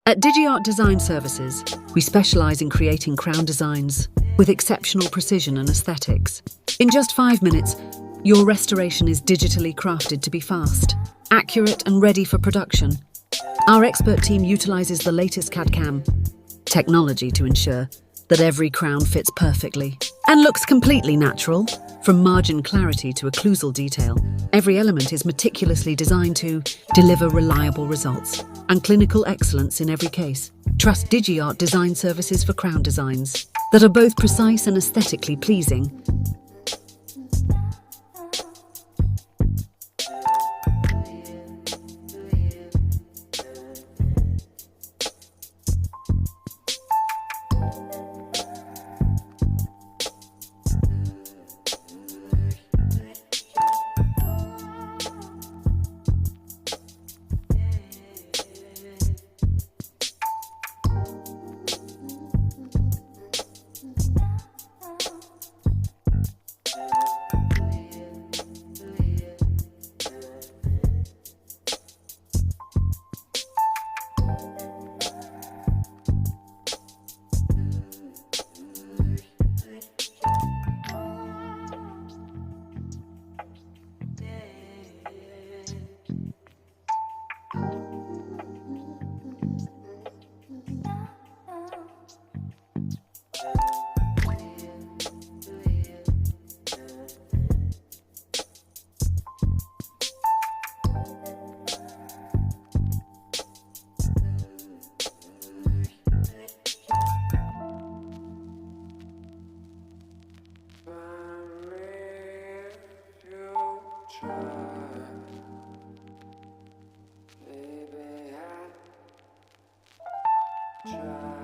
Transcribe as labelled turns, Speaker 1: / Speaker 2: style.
Speaker 1: At Digiart Design Services, we specialise in creating crown designs with exceptional precision and aesthetics. In just 5 minutes, your restoration is digitally crafted to be fast, accurate and ready for production. Our expert team utilises the latest CAD/CAM technology to ensure that every crown fits perfectly and looks completely natural. From margin clarity to occlusal detail, every element is meticulously designed to deliver reliable results and clinical excellence in every case. Trust Digiart Design Services for crown designs that are both precise and aesthetically pleasing.
Speaker 2: Try.